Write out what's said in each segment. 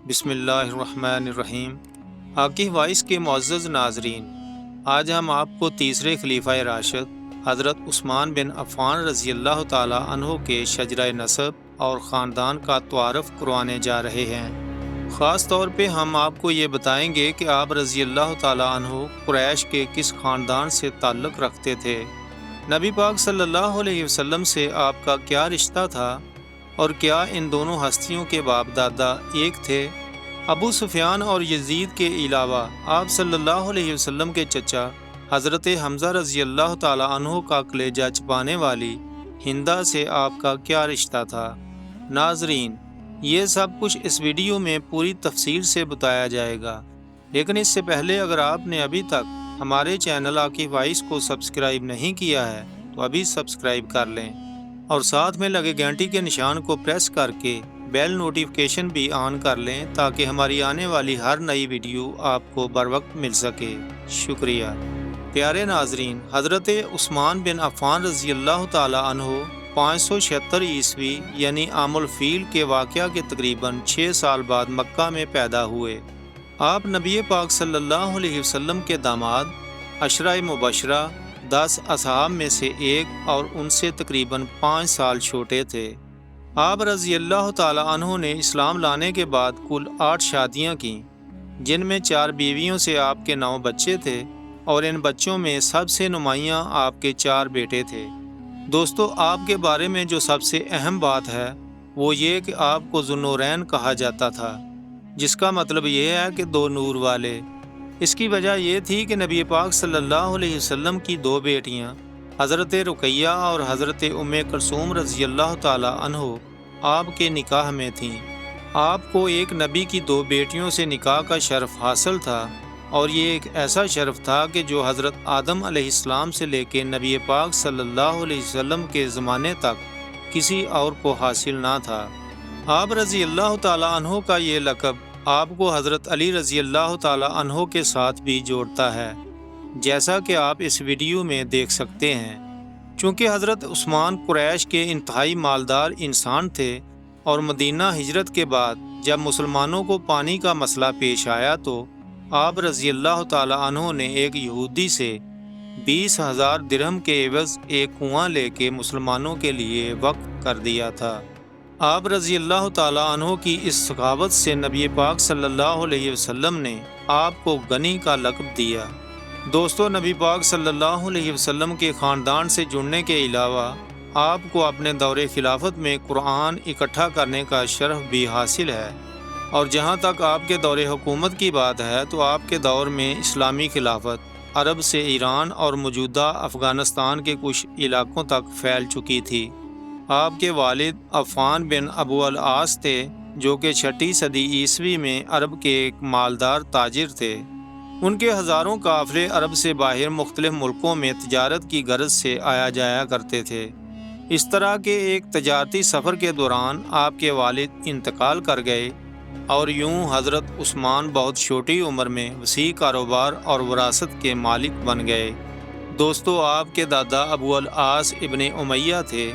بسم اللہ الرحمن الرحیم۔ حاکی وائس کے معزز ناظرین، آج ہم آپ کو تیسرے خلیفہ راشد حضرت عثمان بن عفان رضی اللہ تعالیٰ عنہ کے شجرہ نسب اور خاندان کا تعارف کروانے جا رہے ہیں۔ خاص طور پہ ہم آپ کو یہ بتائیں گے کہ آپ رضی اللہ تعالیٰ عنہ قریش کے کس خاندان سے تعلق رکھتے تھے، نبی پاک صلی اللہ علیہ وسلم سے آپ کا کیا رشتہ تھا، اور کیا ان دونوں ہستیوں کے باپ دادا ایک تھے۔ ابو سفیان اور یزید کے علاوہ آپ صلی اللہ علیہ وسلم کے چچا حضرت حمزہ رضی اللہ تعالیٰ عنہ کا کلیجہ چبانے والی ہندہ سے آپ کا کیا رشتہ تھا۔ ناظرین، یہ سب کچھ اس ویڈیو میں پوری تفصیل سے بتایا جائے گا، لیکن اس سے پہلے اگر آپ نے ابھی تک ہمارے چینل حاکی وائس کو سبسکرائب نہیں کیا ہے تو ابھی سبسکرائب کر لیں، اور ساتھ میں لگے گھنٹی کے نشان کو پریس کر کے بیل نوٹیفیکیشن بھی آن کر لیں تاکہ ہماری آنے والی ہر نئی ویڈیو آپ کو بر وقت مل سکے۔ شکریہ۔ پیارے ناظرین، حضرت عثمان بن عفان رضی اللہ تعالی عنہ 576 عیسوی یعنی عام الفیل کے واقعہ کے تقریباً 6 سال بعد مکہ میں پیدا ہوئے۔ آپ نبی پاک صلی اللہ علیہ وسلم کے داماد، عشرہ مبشرہ 10 اصحاب میں سے ایک اور ان سے تقریباً 5 سال چھوٹے تھے۔ آپ رضی اللہ تعالی عنہ نے اسلام لانے کے بعد کل 8 شادیاں کیں، جن میں 4 بیویوں سے آپ کے 9 بچے تھے، اور ان بچوں میں سب سے نمایاں آپ کے 4 بیٹے تھے۔ دوستو، آپ کے بارے میں جو سب سے اہم بات ہے وہ یہ کہ آپ کو ذو النورین کہا جاتا تھا، جس کا مطلب یہ ہے کہ 2 نور والے۔ اس کی وجہ یہ تھی کہ نبی پاک صلی اللہ علیہ وسلم کی 2 بیٹیاں حضرت رقیہ اور حضرت ام کلثوم رضی اللہ تعالی عنہ آپ کے نکاح میں تھیں۔ آپ کو ایک نبی کی 2 بیٹیوں سے نکاح کا شرف حاصل تھا، اور یہ ایک ایسا شرف تھا کہ جو حضرت آدم علیہ السلام سے لے کے نبی پاک صلی اللہ علیہ وسلم کے زمانے تک کسی اور کو حاصل نہ تھا۔ آپ رضی اللہ تعالی عنہ کا یہ لقب آپ کو حضرت علی رضی اللہ تعالی عنہ کے ساتھ بھی جوڑتا ہے، جیسا کہ آپ اس ویڈیو میں دیکھ سکتے ہیں۔ چونکہ حضرت عثمان قریش کے انتہائی مالدار انسان تھے، اور مدینہ ہجرت کے بعد جب مسلمانوں کو پانی کا مسئلہ پیش آیا تو آپ رضی اللہ تعالی عنہ نے ایک یہودی سے 20,000 درہم کے عوض ایک کنواں لے کے مسلمانوں کے لیے وقف کر دیا تھا۔ آپ رضی اللہ تعالی عنہ کی اس سخاوت سے نبی پاک صلی اللہ علیہ وسلم نے آپ کو غنی کا لقب دیا۔ دوستو، نبی پاک صلی اللہ علیہ وسلم کے خاندان سے جڑنے کے علاوہ آپ کو اپنے دور خلافت میں قرآن اکٹھا کرنے کا شرف بھی حاصل ہے، اور جہاں تک آپ کے دور حکومت کی بات ہے تو آپ کے دور میں اسلامی خلافت عرب سے ایران اور موجودہ افغانستان کے کچھ علاقوں تک پھیل چکی تھی۔ آپ کے والد عفان بن ابو العاص تھے، جو کہ 6 صدی عیسوی میں عرب کے ایک مالدار تاجر تھے۔ ان کے ہزاروں قافلے عرب سے باہر مختلف ملکوں میں تجارت کی غرض سے آیا جایا کرتے تھے۔ اس طرح کے ایک تجارتی سفر کے دوران آپ کے والد انتقال کر گئے، اور یوں حضرت عثمان بہت چھوٹی عمر میں وسیع کاروبار اور وراثت کے مالک بن گئے۔ دوستو، آپ کے دادا ابو العاص ابن امیہ تھے۔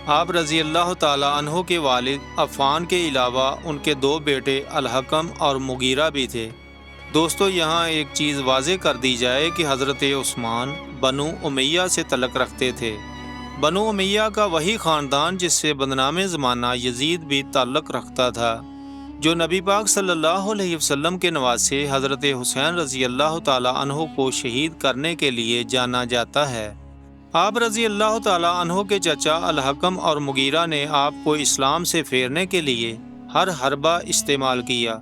آپ رضی اللہ تعالی عنہ کے والد عفان کے علاوہ ان کے 2 بیٹے الحکم اور مغیرہ بھی تھے۔ دوستو، یہاں ایک چیز واضح کر دی جائے کہ حضرت عثمان بنو امیہ سے تعلق رکھتے تھے۔ بنو امیہ کا وہی خاندان جس سے بدنام زمانہ یزید بھی تعلق رکھتا تھا، جو نبی پاک صلی اللہ علیہ وسلم کے نواسے حضرت حسین رضی اللہ تعالی عنہ کو شہید کرنے کے لیے جانا جاتا ہے۔ آپ رضی اللہ تعالی عنہ کے چچا الحکم اور مغیرہ نے آپ کو اسلام سے پھیرنے کے لیے ہر حربہ استعمال کیا،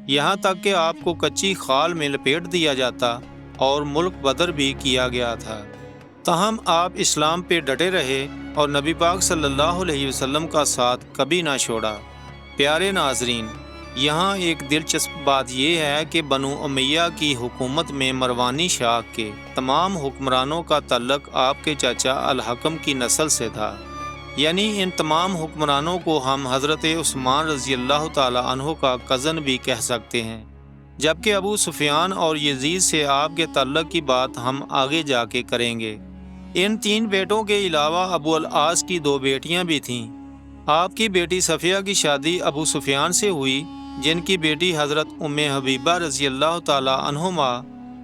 یہاں تک کہ آپ کو کچی خال میں لپیٹ دیا جاتا اور ملک بدر بھی کیا گیا تھا۔ تاہم آپ اسلام پہ ڈٹے رہے اور نبی پاک صلی اللہ علیہ وسلم کا ساتھ کبھی نہ چھوڑا۔ پیارے ناظرین، یہاں ایک دلچسپ بات یہ ہے کہ بنو امیہ کی حکومت میں مروانی شاخ کے تمام حکمرانوں کا تعلق آپ کے چچا الحکم کی نسل سے تھا، یعنی ان تمام حکمرانوں کو ہم حضرت عثمان رضی اللہ تعالی عنہ کا کزن بھی کہہ سکتے ہیں، جبکہ ابو سفیان اور یزید سے آپ کے تعلق کی بات ہم آگے جا کے کریں گے۔ ان 3 بیٹوں کے علاوہ ابو العاص کی 2 بیٹیاں بھی تھیں۔ آپ کی بیٹی صفیہ کی شادی ابو سفیان سے ہوئی، جن کی بیٹی حضرت ام حبیبہ رضی اللہ تعالی عنہما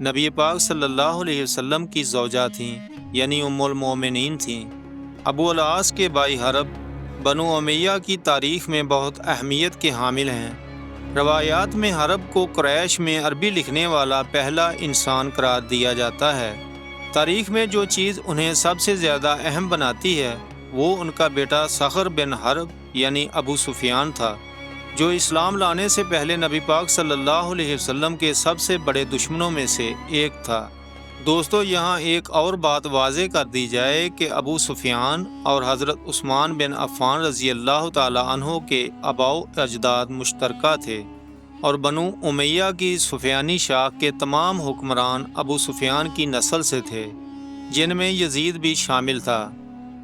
نبی پاک صلی اللہ علیہ وسلم کی زوجہ تھیں، یعنی ام المومنین تھیں۔ ابو العاص کے بھائی حرب بنو امیہ کی تاریخ میں بہت اہمیت کے حامل ہیں۔ روایات میں حرب کو قریش میں عربی لکھنے والا پہلا انسان قرار دیا جاتا ہے۔ تاریخ میں جو چیز انہیں سب سے زیادہ اہم بناتی ہے وہ ان کا بیٹا صخر بن حرب یعنی ابو سفیان تھا، جو اسلام لانے سے پہلے نبی پاک صلی اللہ علیہ وسلم کے سب سے بڑے دشمنوں میں سے ایک تھا۔ دوستو، یہاں ایک اور بات واضح کر دی جائے کہ ابو سفیان اور حضرت عثمان بن عفان رضی اللہ تعالی عنہ کے آباء و اجداد مشترکہ تھے، اور بنو امیہ کی سفیانی شاخ کے تمام حکمران ابو سفیان کی نسل سے تھے، جن میں یزید بھی شامل تھا۔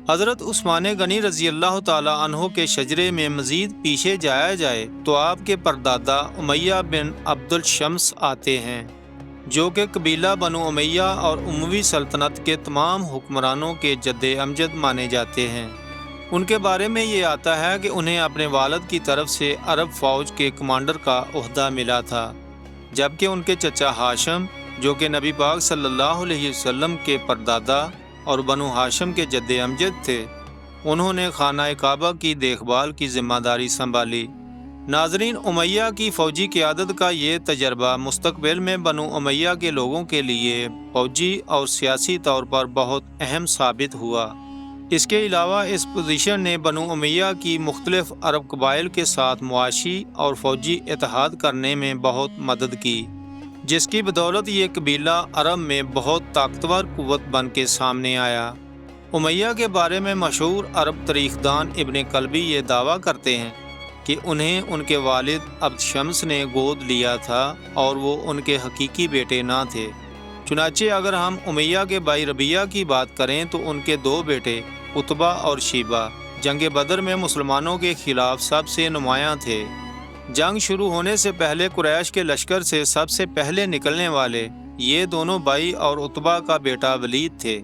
حضرت عثمان غنی رضی اللہ تعالی عنہ کے شجرے میں مزید پیچھے جایا جائے تو آپ کے پردادا امیہ بن عبد الشمس آتے ہیں، جو کہ قبیلہ بنو امیہ اور اموی سلطنت کے تمام حکمرانوں کے جد امجد مانے جاتے ہیں۔ ان کے بارے میں یہ آتا ہے کہ انہیں اپنے والد کی طرف سے عرب فوج کے کمانڈر کا عہدہ ملا تھا، جبکہ ان کے چچا ہاشم، جو کہ نبی پاک صلی اللہ علیہ وسلم کے پردادا اور بنو ہاشم کے جد امجد تھے، انہوں نے خانہ کعبہ کی دیکھ بھال کی ذمہ داری سنبھالی۔ ناظرین، امیہ کی فوجی قیادت کا یہ تجربہ مستقبل میں بنو امیہ کے لوگوں کے لیے فوجی اور سیاسی طور پر بہت اہم ثابت ہوا۔ اس کے علاوہ اس پوزیشن نے بنو امیہ کی مختلف عرب قبائل کے ساتھ معاشی اور فوجی اتحاد کرنے میں بہت مدد کی، جس کی بدولت یہ قبیلہ عرب میں بہت طاقتور قوت بن کے سامنے آیا۔ امیہ کے بارے میں مشہور عرب تاریخ دان ابن کلبی یہ دعویٰ کرتے ہیں کہ انہیں ان کے والد عبد شمس نے گود لیا تھا اور وہ ان کے حقیقی بیٹے نہ تھے۔ چنانچہ اگر ہم امیہ کے بھائی ربیعہ کی بات کریں تو ان کے دو بیٹے عتبہ اور شیبہ جنگ بدر میں مسلمانوں کے خلاف سب سے نمایاں تھے۔ جنگ شروع ہونے سے پہلے قریش کے لشکر سے سب سے پہلے نکلنے والے یہ دونوں بھائی اور عتبہ کا بیٹا ولید تھے۔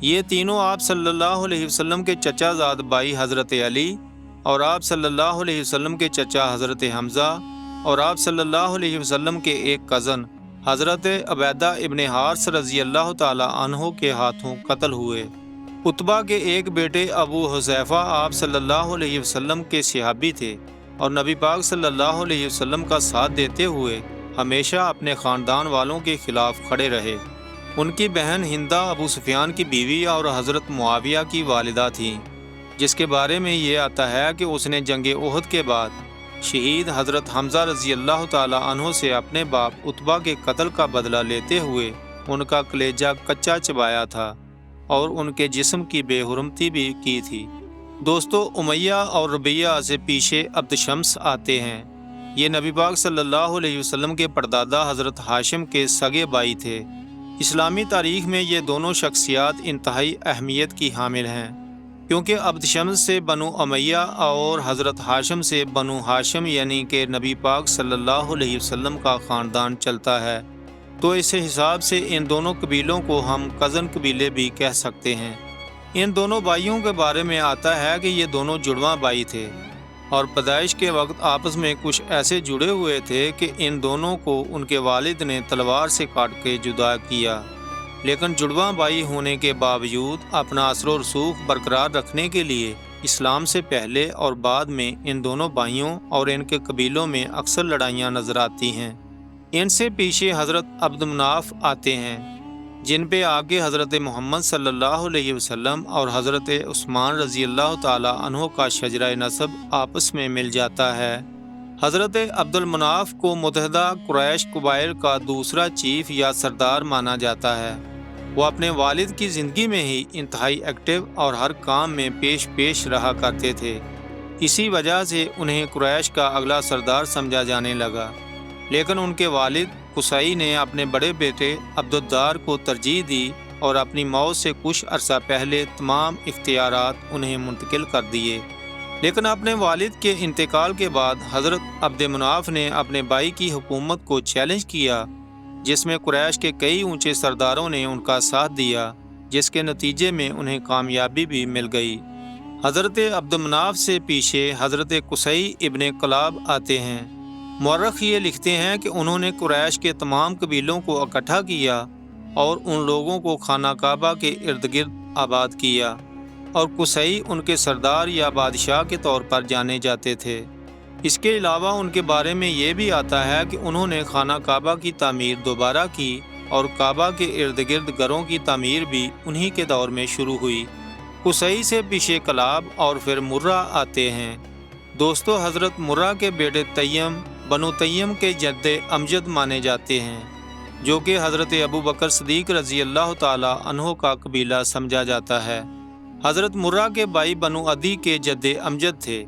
یہ تینوں آپ صلی اللہ علیہ وسلم کے چچا زاد بھائی حضرت علی اور آپ صلی اللہ علیہ وسلم کے چچا حضرت حمزہ اور آپ صلی اللہ علیہ وسلم کے ایک کزن حضرت عبیدہ ابن حارث رضی اللہ تعالی عنہ کے ہاتھوں قتل ہوئے۔ عتبہ کے ایک بیٹے ابو حذیفہ آپ صلی اللہ علیہ وسلم کے صحابی تھے اور نبی پاک صلی اللہ علیہ وسلم کا ساتھ دیتے ہوئے ہمیشہ اپنے خاندان والوں کے خلاف کھڑے رہے۔ ان کی بہن ہندہ ابو سفیان کی بیوی اور حضرت معاویہ کی والدہ تھیں، جس کے بارے میں یہ آتا ہے کہ اس نے جنگ احد کے بعد شہید حضرت حمزہ رضی اللہ تعالی عنہ سے اپنے باپ عتبہ کے قتل کا بدلہ لیتے ہوئے ان کا کلیجہ کچا چبایا تھا اور ان کے جسم کی بے حرمتی بھی کی تھی۔ دوستو، امیہ اور ربیعہ سے پیچھے عبد شمس آتے ہیں۔ یہ نبی پاک صلی اللہ علیہ وسلم کے پردادا حضرت ہاشم کے سگے بھائی تھے۔ اسلامی تاریخ میں یہ دونوں شخصیات انتہائی اہمیت کی حامل ہیں، کیونکہ عبد شمس سے بنو امیہ اور حضرت ہاشم سے بنو ہاشم یعنی کہ نبی پاک صلی اللہ علیہ وسلم کا خاندان چلتا ہے، تو اس حساب سے ان دونوں قبیلوں کو ہم کزن قبیلے بھی کہہ سکتے ہیں۔ ان دونوں بھائیوں کے بارے میں آتا ہے کہ یہ دونوں جڑواں بھائی تھے اور پیدائش کے وقت آپس میں کچھ ایسے جڑے ہوئے تھے کہ ان دونوں کو ان کے والد نے تلوار سے کاٹ کے جدا کیا، لیکن جڑواں بھائی ہونے کے باوجود اپنا اثر و رسوخ برقرار رکھنے کے لیے اسلام سے پہلے اور بعد میں ان دونوں بھائیوں اور ان کے قبیلوں میں اکثر لڑائیاں نظر آتی ہیں۔ ان سے پیچھے حضرت عبد مناف آتے ہیں، جن پہ آگے حضرت محمد صلی اللہ علیہ وسلم اور حضرت عثمان رضی اللہ تعالی عنہ کا شجرہ نسب آپس میں مل جاتا ہے۔ حضرت عبد المناف کو متحدہ قریش قبائل کا دوسرا چیف یا سردار مانا جاتا ہے۔ وہ اپنے والد کی زندگی میں ہی انتہائی ایکٹیو اور ہر کام میں پیش رہا کرتے تھے، اسی وجہ سے انہیں قریش کا اگلا سردار سمجھا جانے لگا، لیکن ان کے والد قصی نے اپنے بڑے بیٹے عبدالدار کو ترجیح دی اور اپنی موت سے کچھ عرصہ پہلے تمام اختیارات انہیں منتقل کر دیے۔ لیکن اپنے والد کے انتقال کے بعد حضرت عبد مناف نے اپنے بھائی کی حکومت کو چیلنج کیا، جس میں قریش کے کئی اونچے سرداروں نے ان کا ساتھ دیا، جس کے نتیجے میں انہیں کامیابی بھی مل گئی۔ حضرت عبد مناف سے پیچھے حضرت قصی ابن کلاب آتے ہیں۔ مورخ یہ لکھتے ہیں کہ انہوں نے قریش کے تمام قبیلوں کو اکٹھا کیا اور ان لوگوں کو خانہ کعبہ کے ارد گرد آباد کیا، اور قصی ان کے سردار یا بادشاہ کے طور پر جانے جاتے تھے۔ اس کے علاوہ ان کے بارے میں یہ بھی آتا ہے کہ انہوں نے خانہ کعبہ کی تعمیر دوبارہ کی، اور کعبہ کے ارد گرد گھروں کی تعمیر بھی انہی کے دور میں شروع ہوئی۔ قصی سے پیچھے کلاب اور پھر مرہ آتے ہیں۔ دوستو، حضرت مرہ کے بیٹے تیم بنو تیم کے جد امجد مانے جاتے ہیں، جو کہ حضرت ابو بکر صدیق رضی اللہ تعالی عنہ کا قبیلہ سمجھا جاتا ہے۔ حضرت مرہ کے بھائی بنو عدی کے جد امجد تھے۔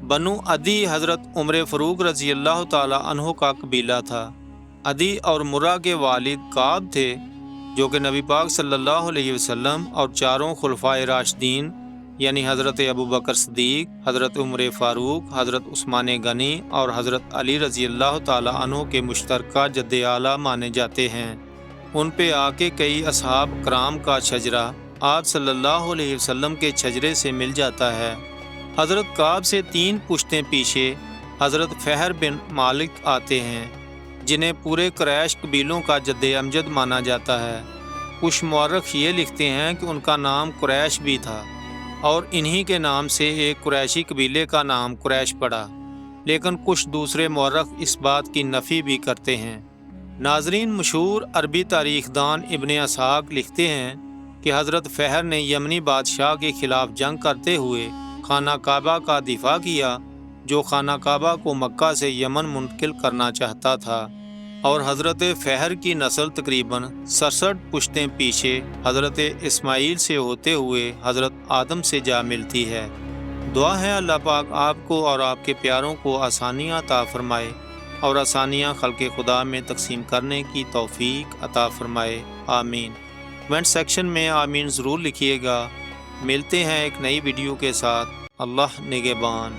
بنو عدی حضرت عمر فاروق رضی اللہ تعالی عنہ کا قبیلہ تھا۔ عدی اور مرہ کے والد کعب تھے، جو کہ نبی پاک صلی اللہ علیہ وسلم اور چاروں خلفائے راشدین یعنی حضرت ابو بکر صدیق، حضرت عمر فاروق، حضرت عثمان غنی اور حضرت علی رضی اللہ تعالی عنہ کے مشترکہ جد اعلیٰ مانے جاتے ہیں۔ ان پہ آ کے کئی اصحاب کرام کا شجرہ آپ صلی اللہ علیہ وسلم کے شجرے سے مل جاتا ہے۔ حضرت کعب سے 3 پشتیں پیچھے حضرت فہر بن مالک آتے ہیں، جنہیں پورے قریش قبیلوں کا جد امجد مانا جاتا ہے۔ کچھ مورخ یہ لکھتے ہیں کہ ان کا نام قریش بھی تھا، اور انہی کے نام سے ایک قریشی قبیلے کا نام قریش پڑا، لیکن کچھ دوسرے مورخ اس بات کی نفی بھی کرتے ہیں۔ ناظرین، مشہور عربی تاریخ دان ابن اسحاق لکھتے ہیں کہ حضرت فہر نے یمنی بادشاہ کے خلاف جنگ کرتے ہوئے خانہ کعبہ کا دفاع کیا، جو خانہ کعبہ کو مکہ سے یمن منتقل کرنا چاہتا تھا، اور حضرت فہر کی نسل تقریباً 67 پشتیں پیچھے حضرت اسماعیل سے ہوتے ہوئے حضرت آدم سے جا ملتی ہے۔ دعا ہے اللہ پاک آپ کو اور آپ کے پیاروں کو آسانیاں عطا فرمائے، اور آسانیاں خلق خدا میں تقسیم کرنے کی توفیق عطا فرمائے، آمین۔ کمنٹ سیکشن میں آمین ضرور لکھیے گا۔ ملتے ہیں ایک نئی ویڈیو کے ساتھ۔ اللہ نگہبان۔